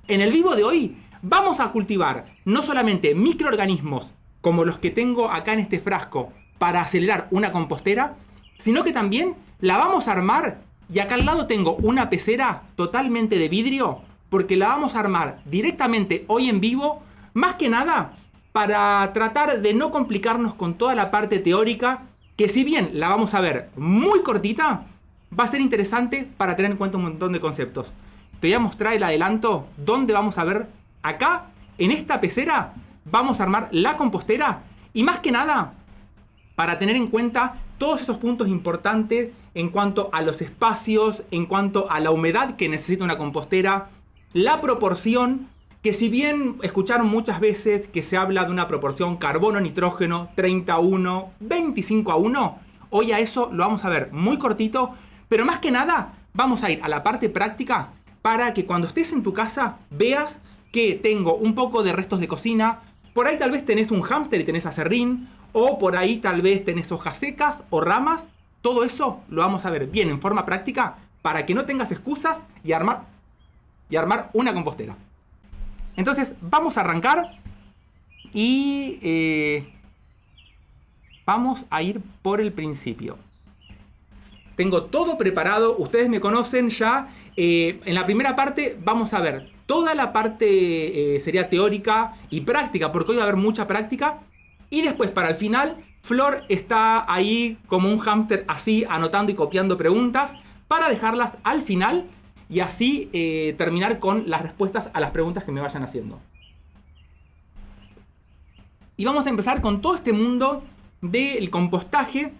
En el vivo de hoy vamos a cultivar no solamente microorganismos como los que tengo acá en este frasco para acelerar una compostera, sino que también la vamos a armar, y acá al lado tengo una pecera totalmente de vidrio, porque la vamos a armar directamente hoy en vivo, más que nada para tratar de no complicarnos con toda la parte teórica, que si bien la vamos a ver muy cortita, va a ser interesante para tener en cuenta un montón de conceptos. Te voy a mostrar el adelanto donde vamos a ver acá, en esta pecera, vamos a armar la compostera y más que nada para tener en cuenta todos esos puntos importantes en cuanto a los espacios, en cuanto a la humedad que necesita una compostera, la proporción, que si bien escucharon muchas veces que se habla de una proporción carbono-nitrógeno 30:1, 25:1, hoy a eso lo vamos a ver muy cortito, pero más que nada vamos a ir a la parte práctica para que cuando estés en tu casa veas que tengo un poco de restos de cocina. Por ahí tal vez tenés un hámster y tenés aserrín, o por ahí tal vez tenés hojas secas o ramas. Todo eso lo vamos a ver bien en forma práctica para que no tengas excusas y armar una compostera. Entonces vamos a arrancar y vamos a ir por el principio. Tengo todo preparado, ustedes me conocen ya. En la primera parte vamos a ver toda la parte sería teórica y práctica, porque hoy va a haber mucha práctica. Y después para el final, Flor está ahí como un hámster así, anotando y copiando preguntas para dejarlas al final y así terminar con las respuestas a las preguntas que me vayan haciendo. Y vamos a empezar con todo este mundo del compostaje,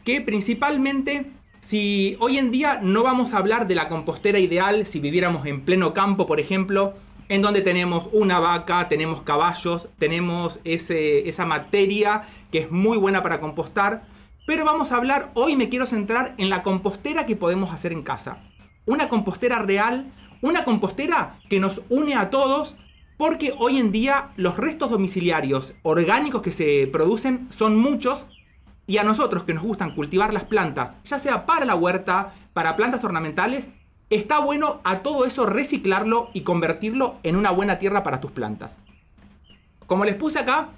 que principalmente, si hoy en día no vamos a hablar de la compostera ideal, si viviéramos en pleno campo, por ejemplo, en donde tenemos una vaca, tenemos caballos, tenemos esa materia que es muy buena para compostar. Pero vamos a hablar, hoy me quiero centrar en la compostera que podemos hacer en casa. Una compostera real, una compostera que nos une a todos, porque hoy en día los restos domiciliarios orgánicos que se producen son muchos. Y a nosotros que nos gustan cultivar las plantas, ya sea para la huerta, para plantas ornamentales, está bueno a todo eso reciclarlo y convertirlo en una buena tierra para tus plantas. Como les puse acá,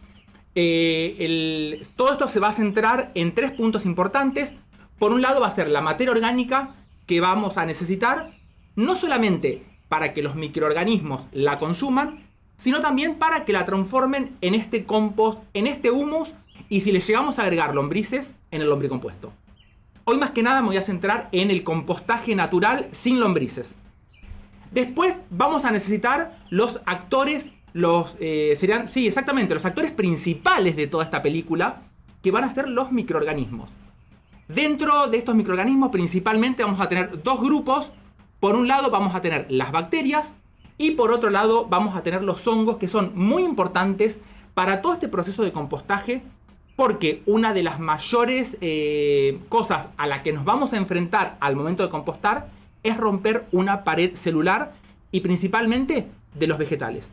todo esto se va a centrar en 3 puntos importantes. Por un lado va a ser la materia orgánica que vamos a necesitar, no solamente para que los microorganismos la consuman, sino también para que la transformen en este compost, en este humus, y si le llegamos a agregar lombrices, en el lombricompuesto. Hoy más que nada me voy a centrar en el compostaje natural sin lombrices. Después vamos a necesitar los actores, serían, sí, exactamente, los actores principales de toda esta película, que van a ser los microorganismos. Dentro de estos microorganismos principalmente vamos a tener 2 grupos. Por un lado vamos a tener las bacterias y por otro lado vamos a tener los hongos, que son muy importantes para todo este proceso de compostaje, porque una de las mayores cosas a la que nos vamos a enfrentar al momento de compostar es romper una pared celular, y principalmente de los vegetales.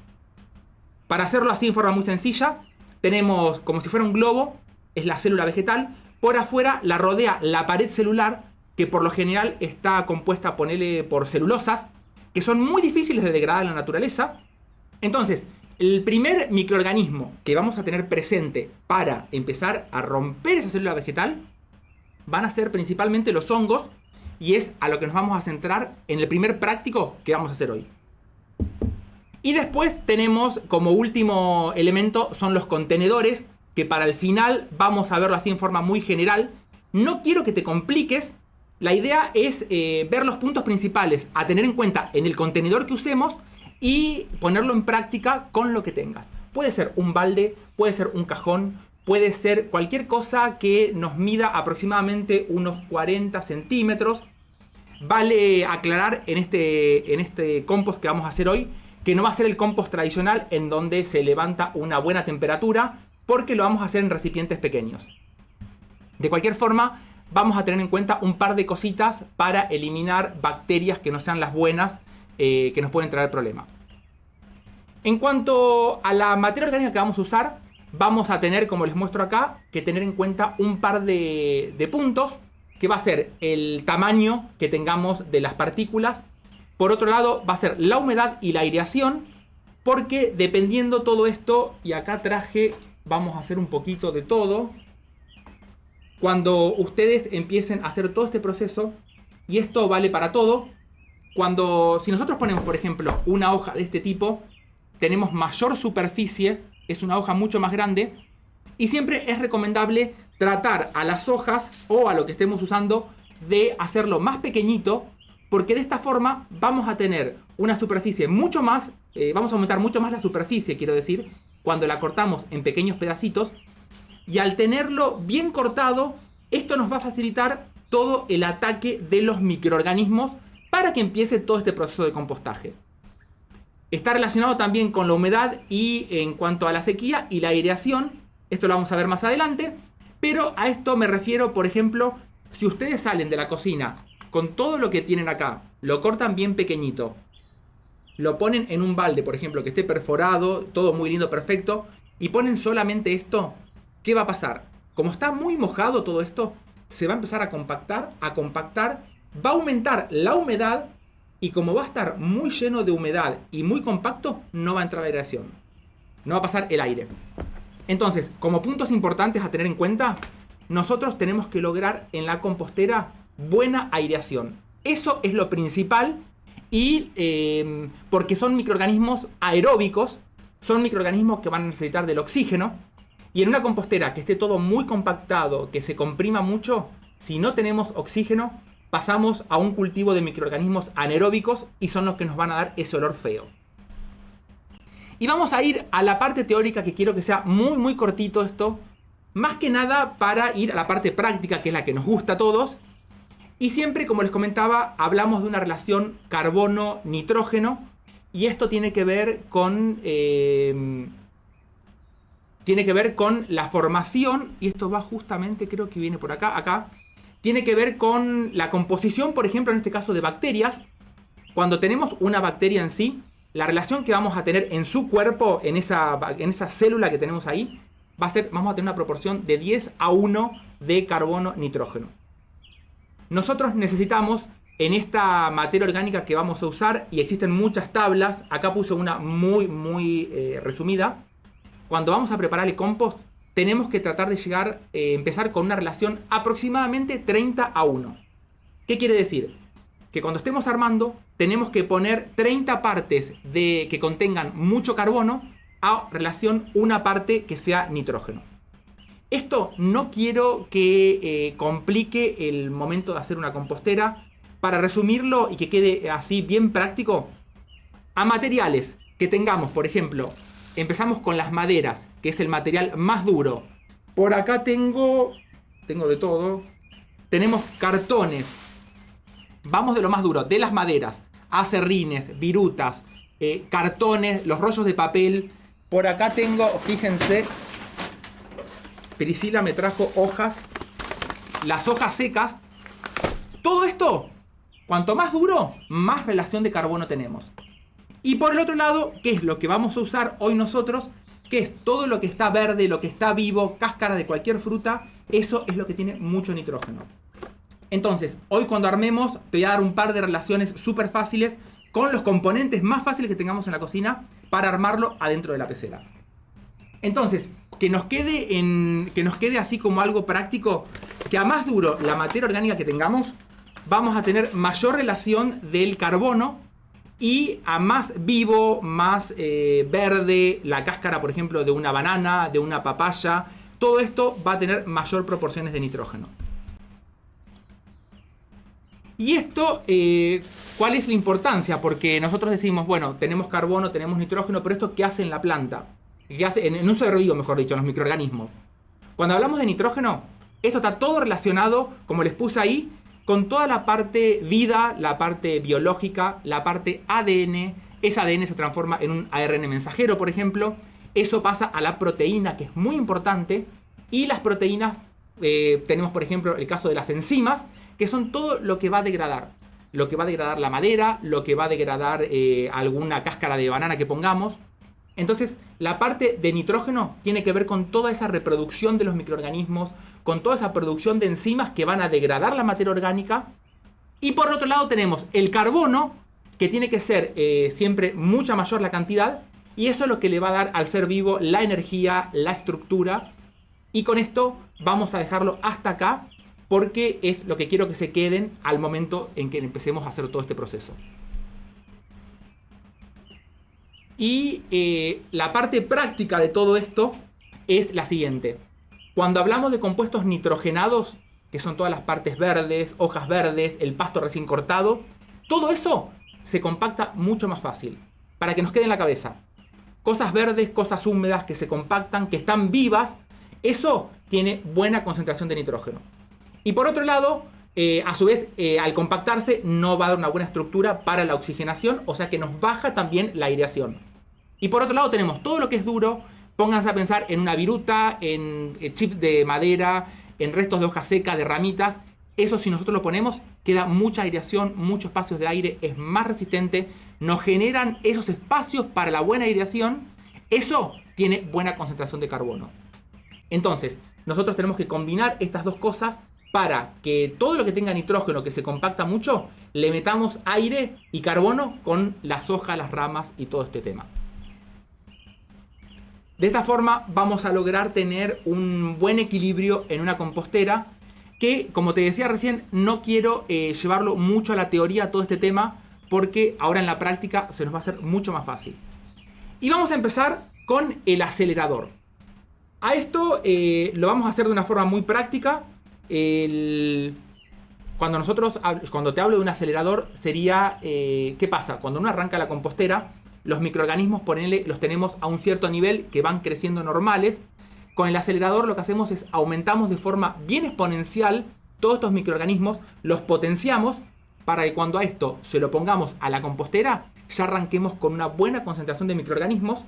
Para hacerlo así en forma muy sencilla, tenemos como si fuera un globo, es la célula vegetal. Por afuera la rodea la pared celular, que por lo general está compuesta, ponele, por celulosas, que son muy difíciles de degradar en la naturaleza. Entonces, el primer microorganismo que vamos a tener presente para empezar a romper esa célula vegetal van a ser principalmente los hongos, y es a lo que nos vamos a centrar en el primer práctico que vamos a hacer hoy. Y después tenemos como último elemento son los contenedores, que para el final vamos a verlo así en forma muy general. No quiero que te compliques, la idea es ver los puntos principales a tener en cuenta en el contenedor que usemos y ponerlo en práctica con lo que tengas. Puede ser un balde, puede ser un cajón, puede ser cualquier cosa que nos mida aproximadamente unos 40 centímetros. Vale aclarar en este compost que vamos a hacer hoy, que no va a ser el compost tradicional en donde se levanta una buena temperatura, porque lo vamos a hacer en recipientes pequeños. De cualquier forma, vamos a tener en cuenta un par de cositas para eliminar bacterias que no sean las buenas, que nos pueden traer problemas. En cuanto a la materia orgánica que vamos a usar, vamos a tener, como les muestro acá, que tener en cuenta un par de puntos, que va a ser el tamaño que tengamos de las partículas. Por otro lado, va a ser la humedad y la aireación, porque dependiendo todo esto, y acá traje, vamos a hacer un poquito de todo. Cuando ustedes empiecen a hacer todo este proceso, y esto vale para todo, si nosotros ponemos, por ejemplo, una hoja de este tipo, tenemos mayor superficie, es una hoja mucho más grande, y siempre es recomendable tratar a las hojas o a lo que estemos usando de hacerlo más pequeñito, porque de esta forma vamos a tener una superficie mucho más, vamos a aumentar mucho más la superficie, quiero decir, cuando la cortamos en pequeños pedacitos, y al tenerlo bien cortado, esto nos va a facilitar todo el ataque de los microorganismos para que empiece todo este proceso de compostaje. Está relacionado también con la humedad y en cuanto a la sequía y la aireación, esto lo vamos a ver más adelante, pero a esto me refiero, por ejemplo, si ustedes salen de la cocina con todo lo que tienen acá, lo cortan bien pequeñito, lo ponen en un balde, por ejemplo, que esté perforado, todo muy lindo, perfecto, y ponen solamente esto, ¿qué va a pasar? Como está muy mojado todo esto, se va a empezar a compactar, va a aumentar la humedad, y como va a estar muy lleno de humedad y muy compacto, no va a entrar la aireación. No va a pasar el aire. Entonces, como puntos importantes a tener en cuenta, nosotros tenemos que lograr en la compostera buena aireación. Eso es lo principal, y porque son microorganismos aeróbicos, son microorganismos que van a necesitar del oxígeno, y en una compostera que esté todo muy compactado, que se comprima mucho, si no tenemos oxígeno, pasamos a un cultivo de microorganismos anaeróbicos y son los que nos van a dar ese olor feo. Y vamos a ir a la parte teórica, que quiero que sea muy muy cortito esto, más que nada para ir a la parte práctica, que es la que nos gusta a todos. Y siempre, como les comentaba, hablamos de una relación carbono-nitrógeno, y esto tiene que ver con la formación, y esto va justamente, creo que viene por acá, tiene que ver con la composición, por ejemplo, en este caso de bacterias. Cuando tenemos una bacteria en sí, la relación que vamos a tener en su cuerpo, en esa célula que tenemos ahí, vamos a tener una proporción de 10:1 de carbono-nitrógeno. Nosotros necesitamos, en esta materia orgánica que vamos a usar, y existen muchas tablas, acá puse una muy resumida. Cuando vamos a preparar el compost, tenemos que tratar de empezar con una relación aproximadamente 30:1. ¿Qué quiere decir? Que cuando estemos armando, tenemos que poner 30 partes que contengan mucho carbono a relación una parte que sea nitrógeno. Esto no quiero que complique el momento de hacer una compostera. Para resumirlo y que quede así bien práctico, a materiales que tengamos, por ejemplo, empezamos con las maderas, que es el material más duro. Por acá tengo de todo. Tenemos cartones. Vamos de lo más duro, de las maderas, acerrines, virutas, cartones, los rollos de papel. Por acá tengo, fíjense, Priscila me trajo hojas, las hojas secas. Todo esto, cuanto más duro, más relación de carbono tenemos. Y por el otro lado, ¿qué es lo que vamos a usar hoy nosotros? Que es todo lo que está verde, lo que está vivo, cáscara de cualquier fruta. Eso es lo que tiene mucho nitrógeno. Entonces, hoy cuando armemos, te voy a dar un par de relaciones súper fáciles con los componentes más fáciles que tengamos en la cocina para armarlo adentro de la pecera. Entonces, que nos quede así como algo práctico, que a más duro la materia orgánica que tengamos, vamos a tener mayor relación del carbono, y a más vivo, más verde, la cáscara, por ejemplo, de una banana, de una papaya, todo esto va a tener mayor proporciones de nitrógeno. Y esto, ¿cuál es la importancia? Porque nosotros decimos, bueno, tenemos carbono, tenemos nitrógeno, pero ¿esto qué hace en la planta? ¿Qué hace en un ser vivo, mejor dicho, en los microorganismos? Cuando hablamos de nitrógeno, esto está todo relacionado, como les puse ahí, con toda la parte vida, la parte biológica, la parte ADN. Ese ADN se transforma en un ARN mensajero, por ejemplo. Eso pasa a la proteína, que es muy importante. Y las proteínas, tenemos por ejemplo el caso de las enzimas, que son todo lo que va a degradar. Lo que va a degradar la madera, lo que va a degradar alguna cáscara de banana que pongamos. Entonces, la parte de nitrógeno tiene que ver con toda esa reproducción de los microorganismos, con toda esa producción de enzimas que van a degradar la materia orgánica. Y por otro lado tenemos el carbono, que tiene que ser siempre mucha mayor la cantidad, y eso es lo que le va a dar al ser vivo la energía, la estructura. Y con esto vamos a dejarlo hasta acá, porque es lo que quiero que se queden al momento en que empecemos a hacer todo este proceso. Y la parte práctica de todo esto es la siguiente. Cuando hablamos de compuestos nitrogenados, que son todas las partes verdes, hojas verdes, el pasto recién cortado, todo eso se compacta mucho más fácil. Para que nos quede en la cabeza. Cosas verdes, cosas húmedas que se compactan, que están vivas, eso tiene buena concentración de nitrógeno. Y por otro lado, a su vez, al compactarse no va a dar una buena estructura para la oxigenación, o sea que nos baja también la aireación. Y por otro lado tenemos todo lo que es duro. Pónganse a pensar en una viruta, en chips de madera, en restos de hoja seca, de ramitas. Eso, si nosotros lo ponemos, queda mucha aireación, muchos espacios de aire, es más resistente, nos generan esos espacios para la buena aireación. Eso tiene buena concentración de carbono. Entonces, nosotros tenemos que combinar estas dos cosas para que todo lo que tenga nitrógeno, que se compacta mucho, le metamos aire y carbono con las hojas, las ramas y todo este tema. De esta forma vamos a lograr tener un buen equilibrio en una compostera que, como te decía recién, no quiero llevarlo mucho a la teoría todo este tema, porque ahora en la práctica se nos va a hacer mucho más fácil. Y vamos a empezar con el acelerador. A esto lo vamos a hacer de una forma muy práctica. Cuando te hablo de un acelerador sería, ¿qué pasa? Cuando uno arranca la compostera, los microorganismos, ponele, los tenemos a un cierto nivel que van creciendo normales. Con el acelerador lo que hacemos es aumentamos de forma bien exponencial todos estos microorganismos, los potenciamos para que cuando a esto se lo pongamos a la compostera, ya arranquemos con una buena concentración de microorganismos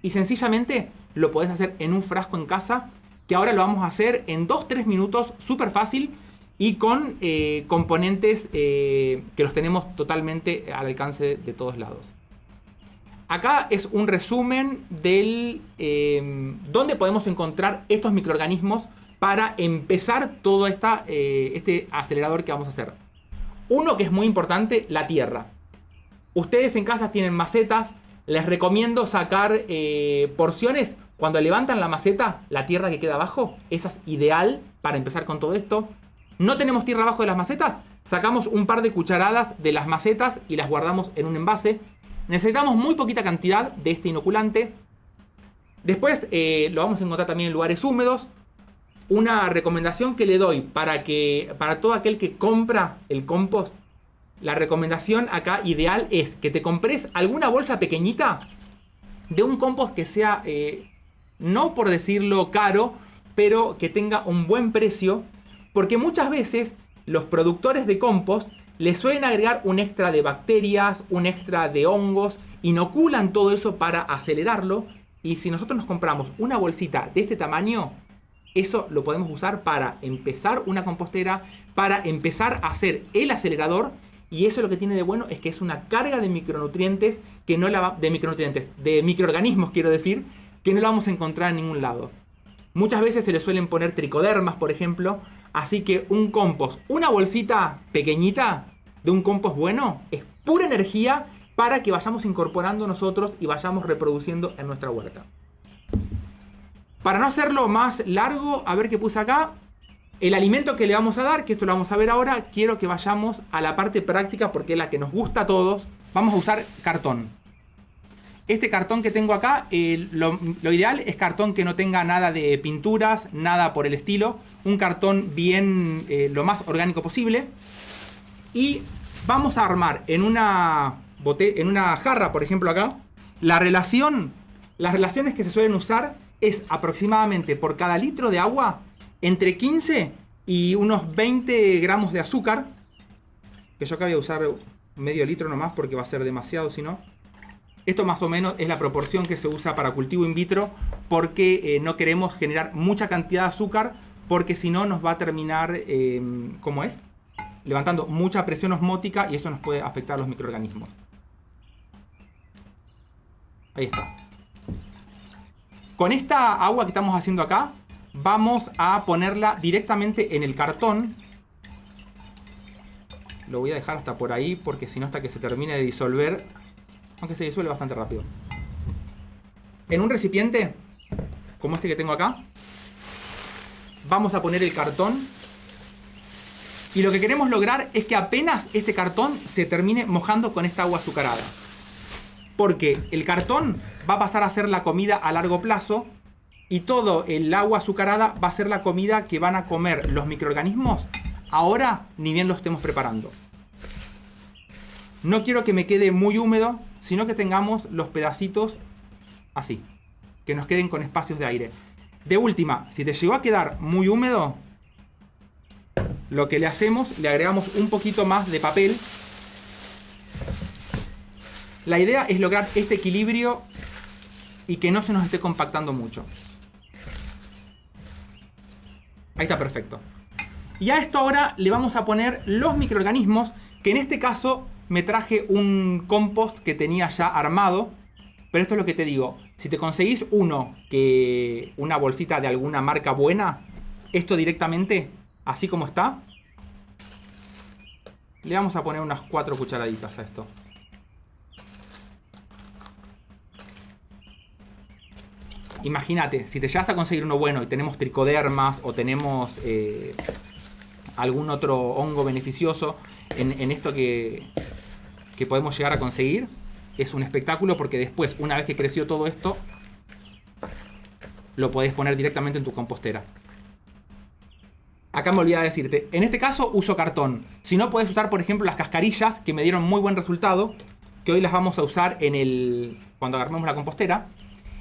y sencillamente lo podés hacer en un frasco en casa, que ahora lo vamos a hacer en 2-3 minutos, súper fácil y con componentes que los tenemos totalmente al alcance de todos lados. Acá es un resumen del dónde podemos encontrar estos microorganismos para empezar todo este acelerador que vamos a hacer. Uno que es muy importante, la tierra. Ustedes en casa tienen macetas, les recomiendo sacar porciones. Cuando levantan la maceta, la tierra que queda abajo, esa es ideal para empezar con todo esto. ¿No tenemos tierra abajo de las macetas? Sacamos un par de cucharadas de las macetas y las guardamos en un envase. Necesitamos muy poquita cantidad de este inoculante. Después lo vamos a encontrar también en lugares húmedos. Una recomendación que le doy para todo aquel que compra el compost, la recomendación acá ideal es que te compres alguna bolsa pequeñita de un compost que sea, no por decirlo caro, pero que tenga un buen precio, porque muchas veces los productores de compost le suelen agregar un extra de bacterias, un extra de hongos, inoculan todo eso para acelerarlo. Y si nosotros nos compramos una bolsita de este tamaño, eso lo podemos usar para empezar una compostera, para empezar a hacer el acelerador. Y eso lo que tiene de bueno es que es una carga de micronutrientes que no de microorganismos quiero decir, que no la vamos a encontrar en ningún lado. Muchas veces se le suelen poner tricodermas, por ejemplo. Así que un compost, una bolsita pequeñita de un compost bueno, es pura energía para que vayamos incorporando nosotros y vayamos reproduciendo en nuestra huerta. Para no hacerlo más largo, a ver qué puse acá. El alimento que le vamos a dar, que esto lo vamos a ver ahora, quiero que vayamos a la parte práctica porque es la que nos gusta a todos. Vamos a usar cartón. Este cartón que tengo acá, lo ideal es cartón que no tenga nada de pinturas, nada por el estilo. Un cartón bien, lo más orgánico posible. Y vamos a armar en una jarra, por ejemplo acá. Las relaciones que se suelen usar es aproximadamente por cada litro de agua entre 15 y unos 20 gramos de azúcar. Que yo acá voy a usar medio litro nomás porque va a ser demasiado si no. Esto más o menos es la proporción que se usa para cultivo in vitro porque no queremos generar mucha cantidad de azúcar porque si no nos va a terminar, ¿cómo es? Levantando mucha presión osmótica y eso nos puede afectar a los microorganismos. Ahí está. Con esta agua que estamos haciendo acá, vamos a ponerla directamente en el cartón. Lo voy a dejar hasta por ahí porque si no hasta que se termine de disolver, aunque se disuelve bastante rápido. En un recipiente, como este que tengo acá, vamos a poner el cartón. Y lo que queremos lograr es que apenas este cartón se termine mojando con esta agua azucarada. Porque el cartón va a pasar a ser la comida a largo plazo y todo el agua azucarada va a ser la comida que van a comer los microorganismos ahora ni bien lo estemos preparando. No quiero que me quede muy húmedo, sino que tengamos los pedacitos así, que nos queden con espacios de aire. De última, si te llegó a quedar muy húmedo, lo que le hacemos, le agregamos un poquito más de papel. La idea es lograr este equilibrio y que no se nos esté compactando mucho. Ahí está perfecto. Y a esto ahora le vamos a poner los microorganismos, que en este caso me traje un compost que tenía ya armado. Pero esto es lo que te digo, si te conseguís una bolsita de alguna marca buena, esto directamente, así como está, le vamos a poner unas 4 cucharaditas a esto. Imagínate, si te llegas a conseguir uno bueno y tenemos tricodermas o tenemos algún otro hongo beneficioso en esto que podemos llegar a conseguir, es un espectáculo porque después, una vez que creció todo esto, lo podés poner directamente en tu compostera. Acá me olvidé de decirte, en este caso uso cartón. Si no, podés usar, por ejemplo, las cascarillas que me dieron muy buen resultado, que hoy las vamos a usar cuando armemos la compostera.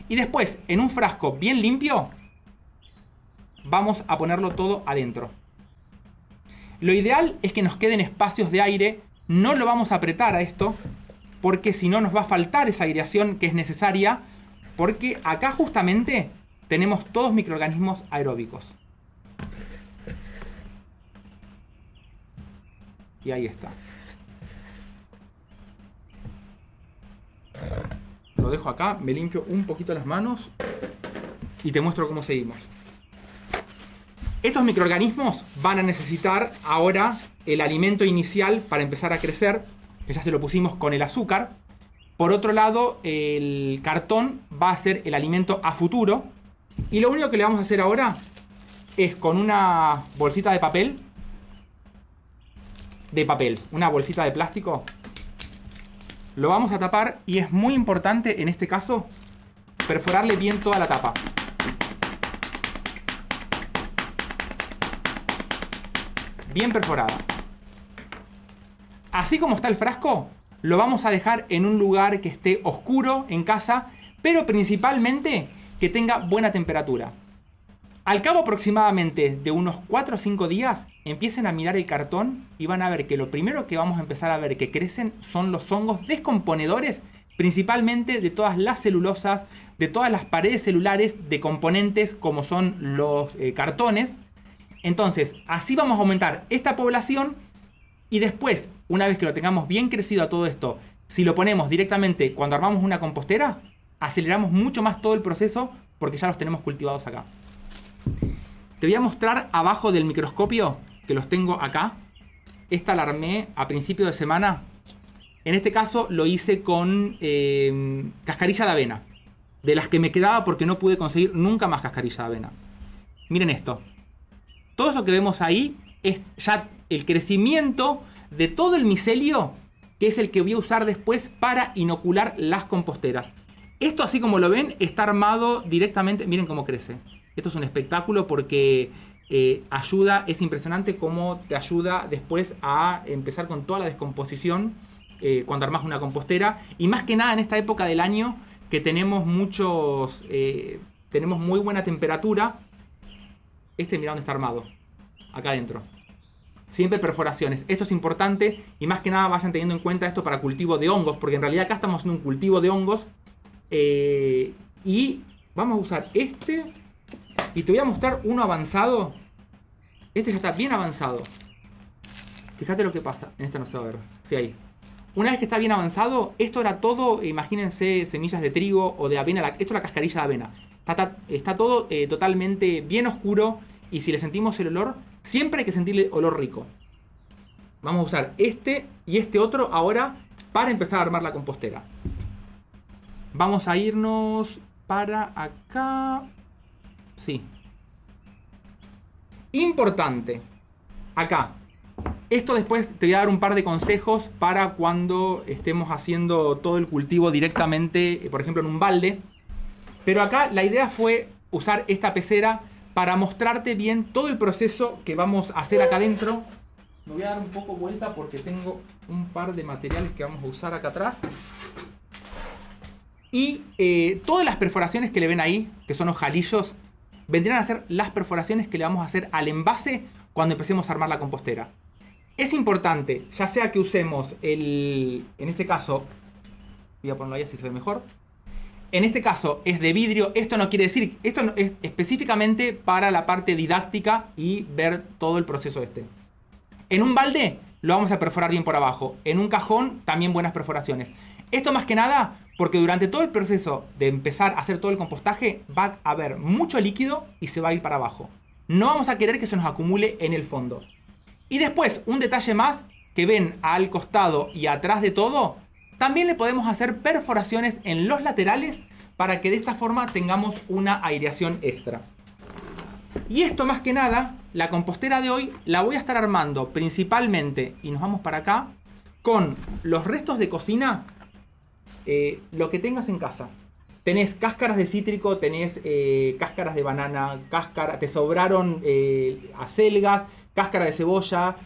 Y después, en un frasco bien limpio, vamos a ponerlo todo adentro. Lo ideal es que nos queden espacios de aire. No lo vamos a apretar a esto, porque si no nos va a faltar esa aireación que es necesaria, porque acá justamente tenemos todos microorganismos aeróbicos. Y ahí está. Lo dejo acá, me limpio un poquito las manos y te muestro cómo seguimos. Estos microorganismos van a necesitar ahora el alimento inicial para empezar a crecer, que ya se lo pusimos con el azúcar. Por otro lado, el cartón va a ser el alimento a futuro. Y lo único que le vamos a hacer ahora es con una bolsita de papel, una bolsita de plástico, lo vamos a tapar y es muy importante en este caso perforarle bien toda la tapa. Bien perforada. Así como está el frasco, lo vamos a dejar en un lugar que esté oscuro en casa, pero principalmente que tenga buena temperatura. Al cabo aproximadamente de unos 4 o 5 días, empiecen a mirar el cartón y van a ver que lo primero que vamos a empezar a ver que crecen son los hongos descomponedores, principalmente de todas las celulosas, de todas las paredes celulares de componentes como son los cartones. Entonces, así vamos a aumentar esta población y después, una vez que lo tengamos bien crecido a todo esto, si lo ponemos directamente cuando armamos una compostera, aceleramos mucho más todo el proceso porque ya los tenemos cultivados acá. Te voy a mostrar abajo del microscopio, que los tengo acá. Esta la armé a principio de semana. En este caso lo hice con cascarilla de avena. De las que me quedaba porque no pude conseguir nunca más cascarilla de avena. Miren esto. Todo eso que vemos ahí es ya el crecimiento de todo el micelio, que es el que voy a usar después para inocular las composteras. Esto, así como lo ven, está armado directamente. Miren cómo crece. Esto es un espectáculo porque es impresionante cómo te ayuda después a empezar con toda la descomposición cuando armas una compostera. Y más que nada en esta época del año que tenemos tenemos muy buena temperatura. Mirá dónde está armado. Acá adentro. Siempre perforaciones. Esto es importante y más que nada vayan teniendo en cuenta esto para cultivo de hongos, porque en realidad acá estamos haciendo un cultivo de hongos. Y vamos a usar y te voy a mostrar uno avanzado. Este ya está bien avanzado. Fíjate lo que pasa. En este no se va a ver. Sí, ahí. Una vez que está bien avanzado, esto era todo, imagínense, semillas de trigo o de avena. Esto es la cascarilla de avena. Está todo totalmente bien oscuro. Y si le sentimos el olor, siempre hay que sentirle olor rico. Vamos a usar este y este otro ahora para empezar a armar la compostera. Vamos a irnos para acá. Sí. Importante. Acá. Esto después te voy a dar un par de consejos para cuando estemos haciendo todo el cultivo directamente, por ejemplo en un balde. Pero acá la idea fue usar esta pecera para mostrarte bien todo el proceso que vamos a hacer acá adentro. Me voy a dar un poco vuelta porque tengo un par de materiales que vamos a usar acá atrás. Y todas las perforaciones que le ven ahí, que son ojalillos, vendrían a ser las perforaciones que le vamos a hacer al envase cuando empecemos a armar la compostera. Es importante, ya sea que usemos en este caso, voy a ponerlo ahí así se ve mejor. En este caso es de vidrio, esto no quiere decir, esto es específicamente para la parte didáctica y ver todo el proceso este. En un balde lo vamos a perforar bien por abajo, en un cajón también buenas perforaciones. Esto más que nada porque durante todo el proceso de empezar a hacer todo el compostaje va a haber mucho líquido y se va a ir para abajo. No vamos a querer que se nos acumule en el fondo. Y después, un detalle más que ven al costado y atrás de todo, también le podemos hacer perforaciones en los laterales para que de esta forma tengamos una aireación extra. Y esto más que nada, la compostera de hoy la voy a estar armando principalmente, y nos vamos para acá, con los restos de cocina, lo que tengas en casa. Tenés cáscaras de cítrico, tenés cáscaras de banana, te sobraron acelgas, cáscara de cebolla,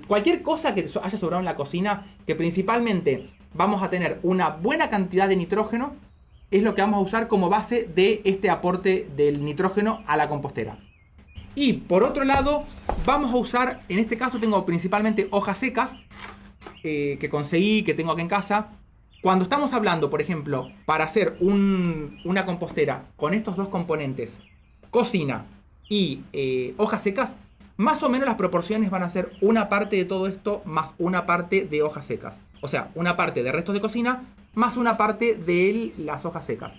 cualquier cosa que te haya sobrado en la cocina, que principalmente vamos a tener una buena cantidad de nitrógeno, es lo que vamos a usar como base de este aporte del nitrógeno a la compostera. Y por otro lado, vamos a usar, en este caso tengo principalmente hojas secas, que conseguí, que tengo acá en casa. Cuando estamos hablando, por ejemplo, para hacer una compostera con estos dos componentes, cocina y hojas secas, más o menos las proporciones van a ser una parte de todo esto más una parte de hojas secas. O sea, una parte de restos de cocina más una parte de las hojas secas.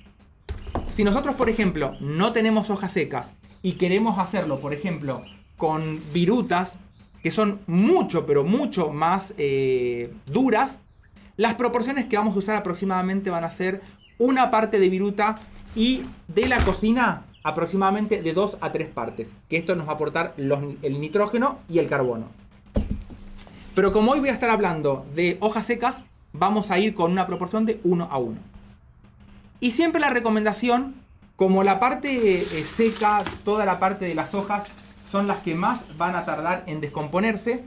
Si nosotros, por ejemplo, no tenemos hojas secas y queremos hacerlo, por ejemplo, con virutas, que son mucho, pero mucho más duras, las proporciones que vamos a usar aproximadamente van a ser una parte de viruta y de la cocina aproximadamente de 2 a 3 partes. Que esto nos va a aportar el nitrógeno y el carbono. Pero como hoy voy a estar hablando de hojas secas, vamos a ir con una proporción de 1 a 1. Y siempre la recomendación, como la parte seca, toda la parte de las hojas, son las que más van a tardar en descomponerse,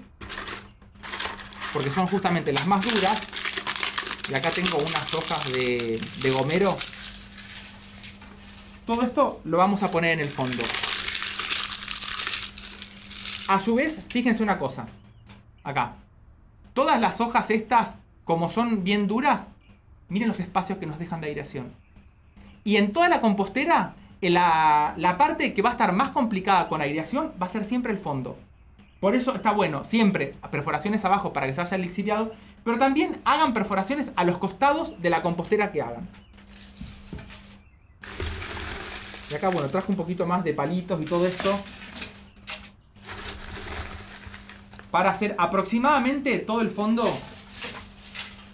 porque son justamente las más duras. Y acá tengo unas hojas de gomero. Todo esto lo vamos a poner en el fondo. A su vez, fíjense una cosa. Acá. Todas las hojas estas, como son bien duras, miren los espacios que nos dejan de aireación. Y en toda la compostera, la parte que va a estar más complicada con aireación va a ser siempre el fondo. Por eso está bueno siempre perforaciones abajo para que se vaya lixiviado, pero también hagan perforaciones a los costados de la compostera que hagan. Y acá, bueno, traje un poquito más de palitos y todo esto para hacer aproximadamente todo el fondo.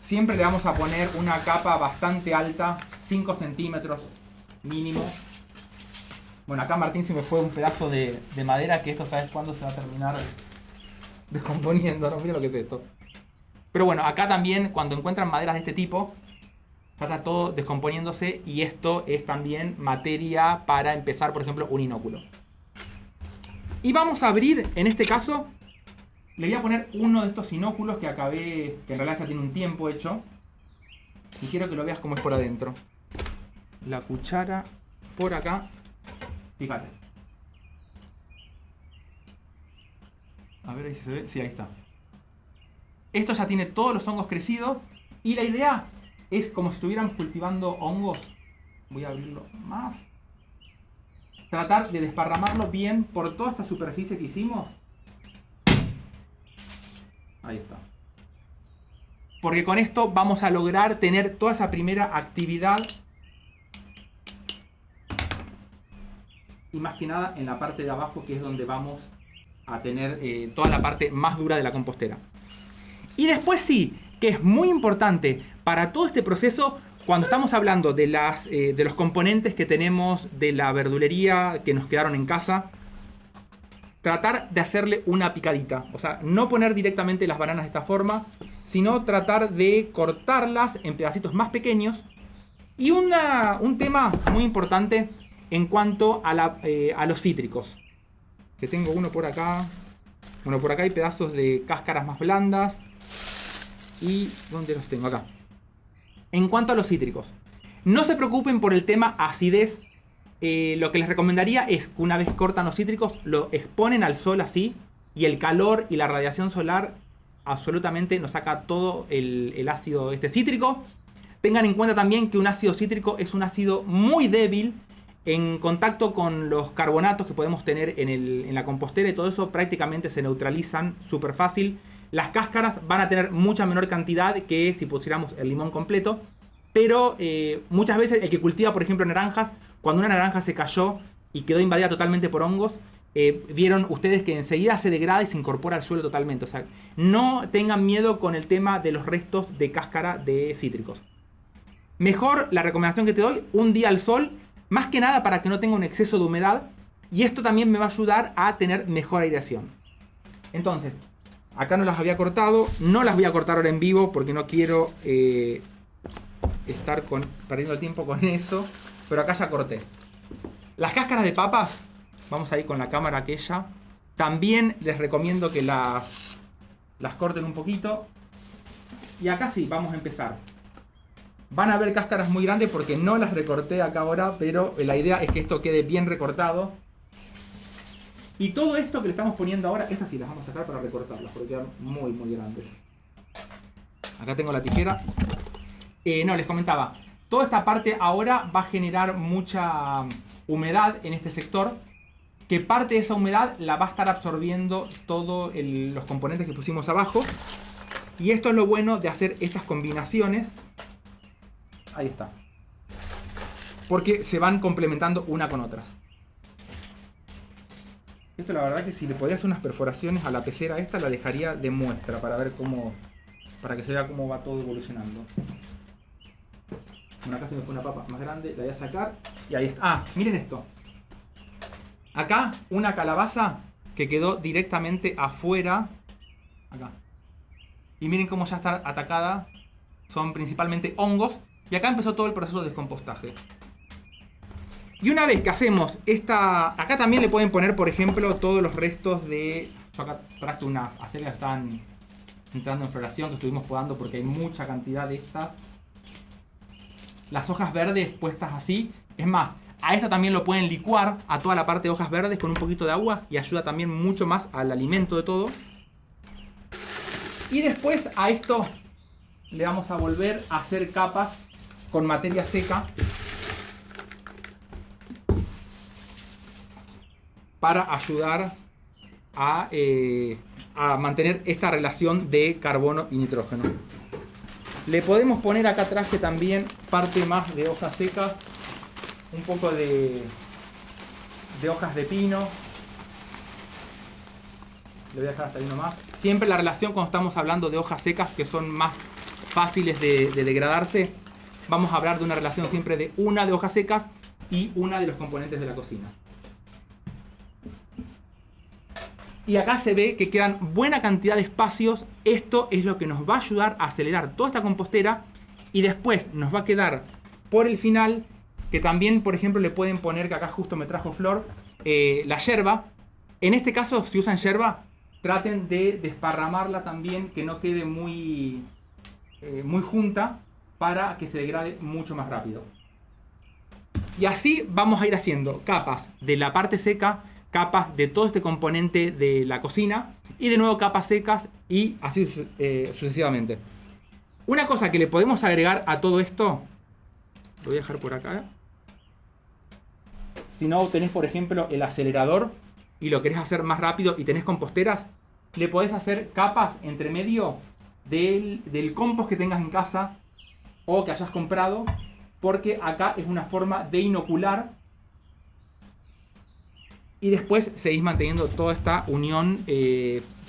Siempre le vamos a poner una capa bastante alta, 5 centímetros mínimo. Bueno, acá Martín se me fue un pedazo de madera que esto, ¿sabes cuándo se va a terminar descomponiendo? No, mira lo que es esto. Pero bueno, acá también cuando encuentran maderas de este tipo, ya está todo descomponiéndose y esto es también materia para empezar, por ejemplo, un inóculo. Y vamos a abrir, en este caso, le voy a poner uno de estos inóculos que acabé, que en realidad ya tiene un tiempo hecho. Y quiero que lo veas cómo es por adentro. La cuchara por acá. Fíjate. A ver ahí si se ve. Sí, ahí está. Esto ya tiene todos los hongos crecidos. Y la idea es como si estuvieran cultivando hongos. Voy a abrirlo más. Tratar de desparramarlo bien por toda esta superficie que hicimos. Ahí está. Porque con esto vamos a lograr tener toda esa primera actividad. Y más que nada en la parte de abajo, que es donde vamos a tener toda la parte más dura de la compostera. Y después sí, que es muy importante para todo este proceso, cuando estamos hablando de los componentes que tenemos de la verdulería que nos quedaron en casa, tratar de hacerle una picadita. O sea, no poner directamente las bananas de esta forma, sino tratar de cortarlas en pedacitos más pequeños. Y un tema muy importante en cuanto a los cítricos. Que tengo uno por acá. Bueno, por acá hay pedazos de cáscaras más blandas. ¿Y dónde los tengo? Acá. En cuanto a los cítricos, no se preocupen por el tema acidez. Lo que les recomendaría es que una vez cortan los cítricos, lo exponen al sol así. Y el calor y la radiación solar absolutamente nos saca todo el ácido cítrico. Tengan en cuenta también que un ácido cítrico es un ácido muy débil. En contacto con los carbonatos que podemos tener en la compostera y todo eso, prácticamente se neutralizan súper fácil. Las cáscaras van a tener mucha menor cantidad que si pusiéramos el limón completo. Pero muchas veces el que cultiva, por ejemplo, naranjas, cuando una naranja se cayó y quedó invadida totalmente por hongos, vieron ustedes que enseguida se degrada y se incorpora al suelo totalmente. O sea, no tengan miedo con el tema de los restos de cáscara de cítricos. Mejor la recomendación que te doy, un día al sol, más que nada para que no tenga un exceso de humedad. Y esto también me va a ayudar a tener mejor aireación. Entonces, acá no las había cortado. No las voy a cortar ahora en vivo porque no quiero estar perdiendo el tiempo con eso. Pero acá ya corté. Las cáscaras de papas, vamos a ir con la cámara aquella. También les recomiendo que las corten un poquito. Y acá sí, vamos a empezar. Van a haber cáscaras muy grandes porque no las recorté acá ahora, pero la idea es que esto quede bien recortado. Y todo esto que le estamos poniendo ahora, estas sí las vamos a sacar para recortarlas porque quedan muy muy grandes. Acá tengo la tijera. No, les comentaba. Toda esta parte ahora va a generar mucha humedad en este sector. Que parte de esa humedad la va a estar absorbiendo todos los componentes que pusimos abajo. Y esto es lo bueno de hacer estas combinaciones. Ahí está. Porque se van complementando una con otras. Esto la verdad que si le podría hacer unas perforaciones a la pecera esta, la dejaría de muestra para ver cómo... Para que se vea cómo va todo evolucionando. Bueno, acá se me fue una papa más grande, la voy a sacar. Y ahí está. Ah, miren esto. Acá una calabaza que quedó directamente afuera. Acá. Y miren cómo ya está atacada. Son principalmente hongos. Y acá empezó todo el proceso de descompostaje. Y una vez que hacemos esta... Acá también le pueden poner, por ejemplo, todos los restos de... Yo acá traje unas acelgas que están entrando en floración, que estuvimos podando porque hay mucha cantidad de estas. Las hojas verdes puestas así. Es más, a esto también lo pueden licuar, a toda la parte de hojas verdes con un poquito de agua. Y ayuda también mucho más al alimento de todo. Y después a esto le vamos a volver a hacer capas con materia seca para ayudar a mantener esta relación de carbono y nitrógeno. Le podemos poner acá atrás que también parte más de hojas secas, un poco de hojas de pino. Le voy a dejar hasta ahí nomás. Siempre la relación cuando estamos hablando de hojas secas que son más fáciles de degradarse, vamos a hablar de una relación siempre de una de hojas secas y una de los componentes de la cocina. Y acá se ve que quedan buena cantidad de espacios. Esto es lo que nos va a ayudar a acelerar toda esta compostera. Y después nos va a quedar por el final, que también, por ejemplo, le pueden poner, que acá justo me trajo Flor, la yerba. En este caso, si usan yerba, traten de desparramarla también, que no quede muy junta, para que se degrade mucho más rápido. Y así vamos a ir haciendo capas de la parte seca, capas de todo este componente de la cocina y de nuevo capas secas y así sucesivamente. Una cosa que le podemos agregar a todo esto, lo voy a dejar por acá. Si no tenés, por ejemplo, el acelerador y lo querés hacer más rápido y tenés composteras, le podés hacer capas entre medio del compost que tengas en casa o que hayas comprado, porque acá es una forma de inocular y después seguís manteniendo toda esta unión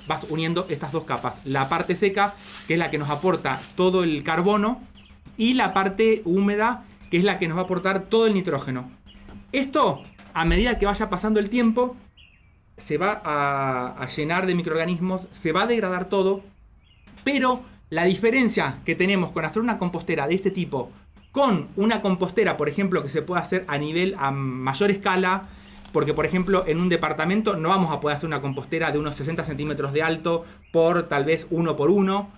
vas uniendo estas dos capas. La parte seca, que es la que nos aporta todo el carbono, y la parte húmeda, que es la que nos va a aportar todo el nitrógeno. Esto, a medida que vaya pasando el tiempo, se va a llenar de microorganismos, se va a degradar todo, pero la diferencia que tenemos con hacer una compostera de este tipo con una compostera, por ejemplo, que se puede hacer a mayor escala, porque por ejemplo en un departamento no vamos a poder hacer una compostera de unos 60 centímetros de alto por tal vez 1 por 1,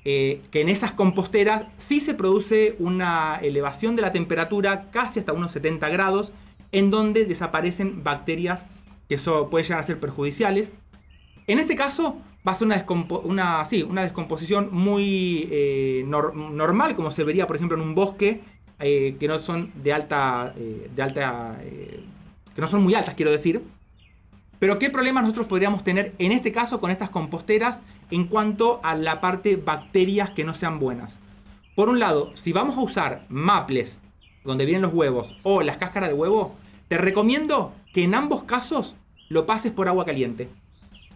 que en esas composteras sí se produce una elevación de la temperatura casi hasta unos 70 grados, en donde desaparecen bacterias que eso puede llegar a ser perjudiciales. En este caso va a ser una descomposición muy normal, como se vería por ejemplo en un bosque, que no son que no son muy altas, quiero decir. Pero ¿qué problemas nosotros podríamos tener en este caso con estas composteras en cuanto a la parte bacterias que no sean buenas? Por un lado, si vamos a usar maples, donde vienen los huevos, o las cáscaras de huevo, te recomiendo que en ambos casos lo pases por agua caliente.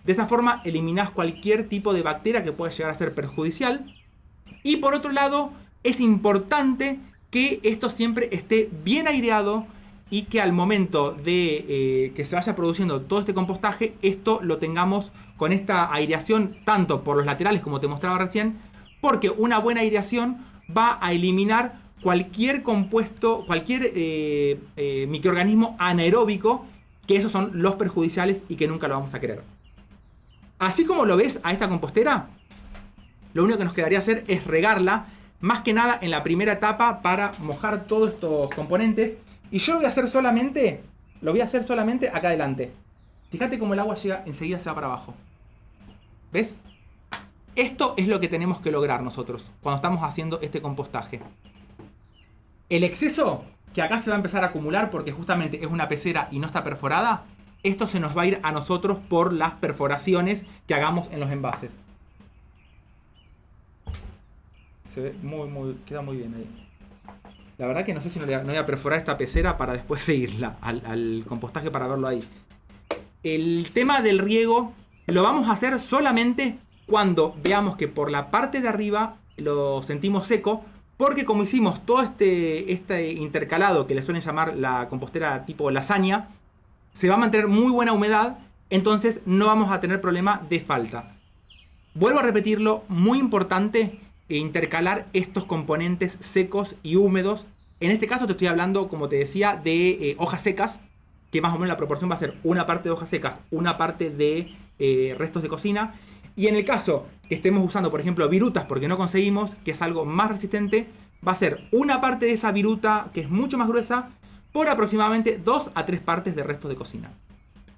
De esa forma eliminás cualquier tipo de bacteria que pueda llegar a ser perjudicial. Y por otro lado, es importante que esto siempre esté bien aireado y que al momento de que se vaya produciendo todo este compostaje, esto lo tengamos con esta aireación tanto por los laterales como te mostraba recién, porque una buena aireación va a eliminar cualquier compuesto, cualquier microorganismo anaeróbico, que esos son los perjudiciales y que nunca lo vamos a querer. Así como lo ves a esta compostera, lo único que nos quedaría hacer es regarla, más que nada en la primera etapa para mojar todos estos componentes. Y yo lo voy a hacer solamente acá adelante. Fíjate cómo el agua llega, enseguida se va para abajo. ¿Ves? Esto es lo que tenemos que lograr nosotros cuando estamos haciendo este compostaje. El exceso que acá se va a empezar a acumular porque justamente es una pecera y no está perforada, esto se nos va a ir a nosotros por las perforaciones que hagamos en los envases. Se ve queda muy bien ahí. La verdad que no sé si no voy a perforar esta pecera para después seguirla al compostaje para verlo ahí. El tema del riego lo vamos a hacer solamente cuando veamos que por la parte de arriba lo sentimos seco, porque como hicimos todo este intercalado que le suelen llamar la compostera tipo lasaña, se va a mantener muy buena humedad, entonces no vamos a tener problema de falta. Vuelvo a repetirlo, muy importante intercalar estos componentes secos y húmedos. En este caso te estoy hablando, como te decía, de hojas secas, que más o menos la proporción va a ser una parte de hojas secas, una parte de restos de cocina. Y en el caso que estemos usando, por ejemplo, virutas porque no conseguimos, que es algo más resistente, va a ser una parte de esa viruta que es mucho más gruesa por aproximadamente 2 a 3 partes de restos de cocina.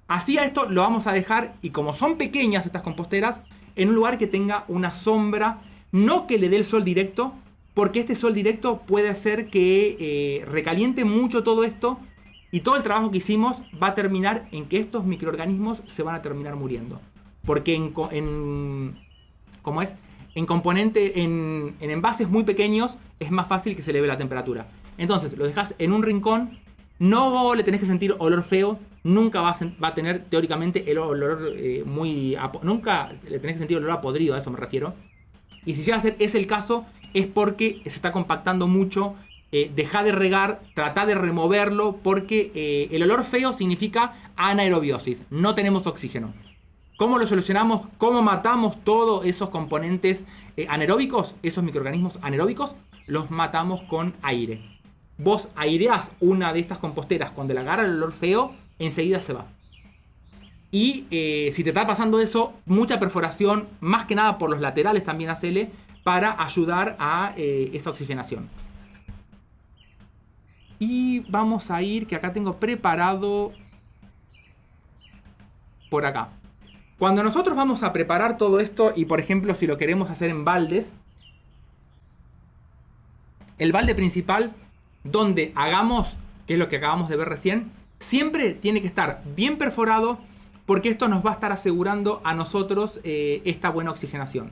Así a esto lo vamos a dejar, y como son pequeñas estas composteras, en un lugar que tenga una sombra, no que le dé el sol directo, porque este sol directo puede hacer que recaliente mucho todo esto, y todo el trabajo que hicimos va a terminar en que estos microorganismos se van a terminar muriendo. Porque en envases muy pequeños es más fácil que se eleve la temperatura. Entonces lo dejas en un rincón, no le tenés que sentir olor feo, nunca va a tener teóricamente el olor nunca le tenés que sentir olor a podrido, a eso me refiero. Y si llega a ser ese el caso, es porque se está compactando mucho. Deja de regar, trata de removerlo, porque el olor feo significa anaerobiosis, no tenemos oxígeno. ¿Cómo lo solucionamos? ¿Cómo matamos todos esos componentes anaeróbicos, esos microorganismos anaeróbicos? Los matamos con aire. Vos aireás una de estas composteras, cuando le agarra el olor feo, enseguida se va. Y si te está pasando eso, mucha perforación, más que nada por los laterales también hacele, para ayudar a esa oxigenación. Y vamos a ir, que acá tengo preparado por acá. Cuando nosotros vamos a preparar todo esto, y por ejemplo si lo queremos hacer en baldes, el balde principal donde hagamos, que es lo que acabamos de ver recién, siempre tiene que estar bien perforado, porque esto nos va a estar asegurando a nosotros esta buena oxigenación.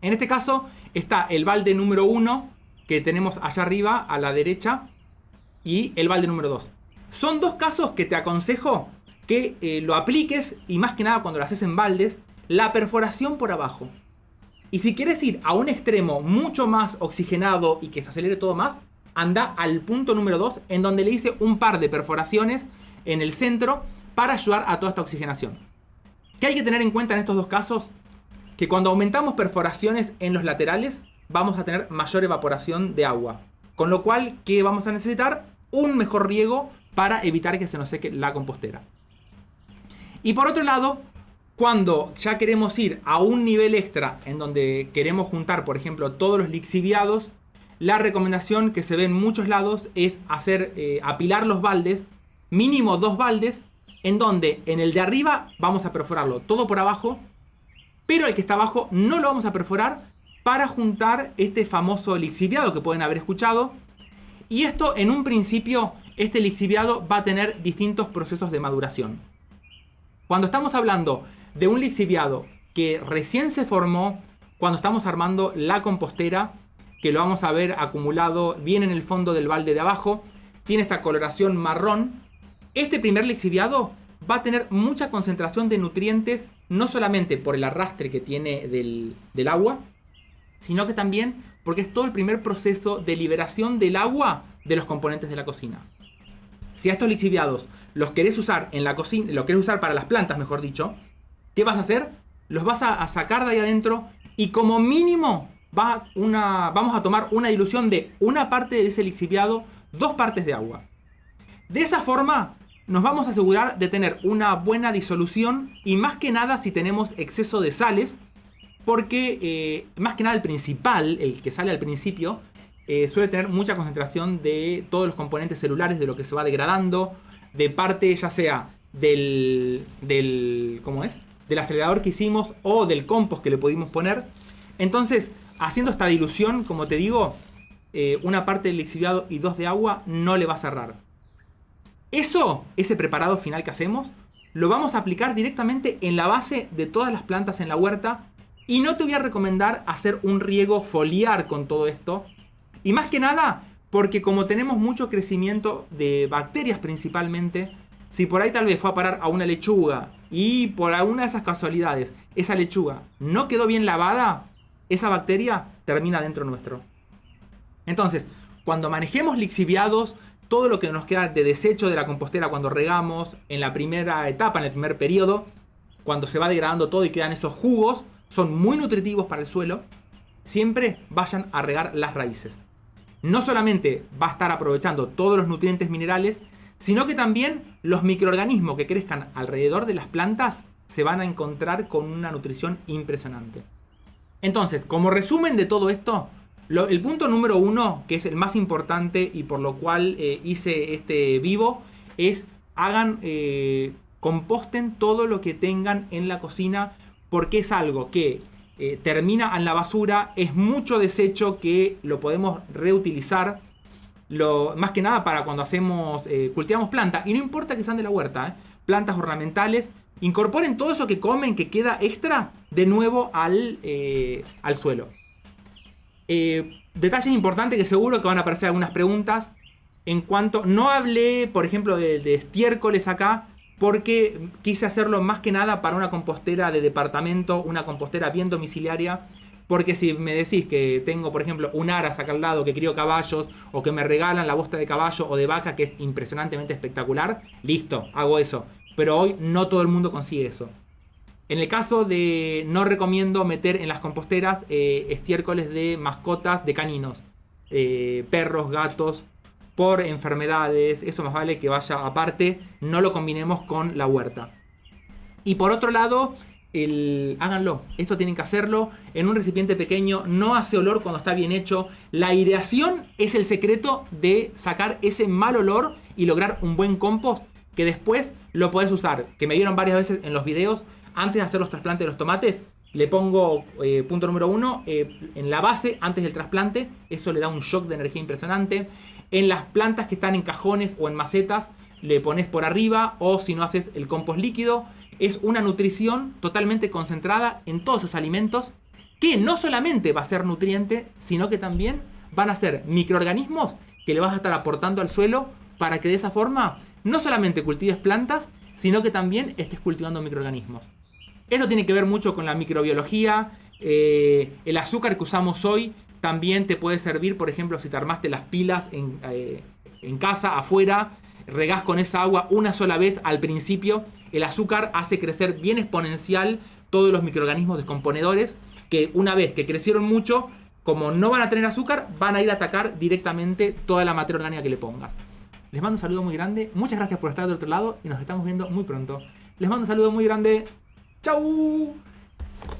En este caso está el balde número 1 que tenemos allá arriba a la derecha, y el balde número 2. Son dos casos que te aconsejo que lo apliques, y más que nada cuando lo haces en baldes, la perforación por abajo. Y si quieres ir a un extremo mucho más oxigenado y que se acelere todo más, anda al punto número 2, en donde le hice un par de perforaciones en el centro para ayudar a toda esta oxigenación. ¿Qué hay que tener en cuenta en estos dos casos? Que cuando aumentamos perforaciones en los laterales, vamos a tener mayor evaporación de agua. Con lo cual, ¿qué vamos a necesitar? Un mejor riego para evitar que se nos seque la compostera. Y por otro lado, cuando ya queremos ir a un nivel extra en donde queremos juntar, por ejemplo, todos los lixiviados, la recomendación que se ve en muchos lados es hacer apilar los baldes, mínimo 2 baldes, en donde en el de arriba vamos a perforarlo todo por abajo, pero el que está abajo no lo vamos a perforar para juntar este famoso lixiviado que pueden haber escuchado. Y esto, en un principio, este lixiviado va a tener distintos procesos de maduración. Cuando estamos hablando de un lixiviado que recién se formó, cuando estamos armando la compostera, que lo vamos a ver acumulado bien en el fondo del balde de abajo, tiene esta coloración marrón. Este primer lixiviado va a tener mucha concentración de nutrientes, no solamente por el arrastre que tiene del agua, sino que también porque es todo el primer proceso de liberación del agua de los componentes de la cocina. Si a estos lixiviados los querés usar en la cocina, los querés usar para las plantas, mejor dicho, ¿qué vas a hacer? Los vas a sacar de ahí adentro y como mínimo vamos a tomar una dilución de una parte de ese lixiviado, 2 partes de agua. De esa forma nos vamos a asegurar de tener una buena disolución y más que nada si tenemos exceso de sales, porque más que nada el principal, el que sale al principio, suele tener mucha concentración de todos los componentes celulares, de lo que se va degradando, de parte ya sea del acelerador que hicimos o del compost que le pudimos poner. Entonces, haciendo esta dilución, como te digo, una parte del lixiviado y 2 de agua no le va a cerrar. Ese preparado final que hacemos, lo vamos a aplicar directamente en la base de todas las plantas en la huerta. Y no te voy a recomendar hacer un riego foliar con todo esto. Y más que nada, porque como tenemos mucho crecimiento de bacterias principalmente, si por ahí tal vez fue a parar a una lechuga y por alguna de esas casualidades esa lechuga no quedó bien lavada, esa bacteria termina dentro nuestro. Entonces, cuando manejemos lixiviados, todo lo que nos queda de desecho de la compostera cuando regamos, en la primera etapa, en el primer periodo, cuando se va degradando todo y quedan esos jugos, son muy nutritivos para el suelo, siempre vayan a regar las raíces. No solamente va a estar aprovechando todos los nutrientes minerales, sino que también los microorganismos que crezcan alrededor de las plantas se van a encontrar con una nutrición impresionante. Entonces, como resumen de todo esto, el punto número 1, que es el más importante y por lo cual hice este vivo, es composten todo lo que tengan en la cocina, porque es algo que termina en la basura, es mucho desecho que lo podemos reutilizar, más que nada para cuando cultivamos plantas, y no importa que sean de la huerta, plantas ornamentales, incorporen todo eso que comen, que queda extra, de nuevo al suelo. Detalles importantes que seguro que van a aparecer algunas preguntas. En cuanto, no hablé, por ejemplo, de estiércoles acá, porque quise hacerlo más que nada para una compostera de departamento, una compostera bien domiciliaria. Porque si me decís que tengo, por ejemplo, un aras acá al lado que crío caballos, o que me regalan la bosta de caballo o de vaca, que es impresionantemente espectacular, listo, hago eso. Pero hoy no todo el mundo consigue eso. En el caso de, no recomiendo meter en las composteras estiércoles de mascotas de caninos, perros, gatos, por enfermedades. Eso más vale que vaya aparte, no lo combinemos con la huerta. Y por otro lado, háganlo, esto tienen que hacerlo en un recipiente pequeño, no hace olor cuando está bien hecho. La aireación es el secreto de sacar ese mal olor y lograr un buen compost que después lo podés usar, que me vieron varias veces en los videos. Antes de hacer los trasplantes de los tomates, le pongo, punto número 1, en la base, antes del trasplante. Eso le da un shock de energía impresionante. En las plantas que están en cajones o en macetas, le pones por arriba, o si no haces el compost líquido. Es una nutrición totalmente concentrada en todos esos alimentos, que no solamente va a ser nutriente, sino que también van a ser microorganismos que le vas a estar aportando al suelo, para que de esa forma no solamente cultives plantas, sino que también estés cultivando microorganismos. Esto tiene que ver mucho con la microbiología. El azúcar que usamos hoy también te puede servir, por ejemplo, si te armaste las pilas en casa, afuera, regás con esa agua una sola vez al principio. El azúcar hace crecer bien exponencial todos los microorganismos descomponedores que una vez que crecieron mucho, como no van a tener azúcar, van a ir a atacar directamente toda la materia orgánica que le pongas. Les mando un saludo muy grande. Muchas gracias por estar del otro lado y nos estamos viendo muy pronto. Les mando un saludo muy grande. ¡Chau!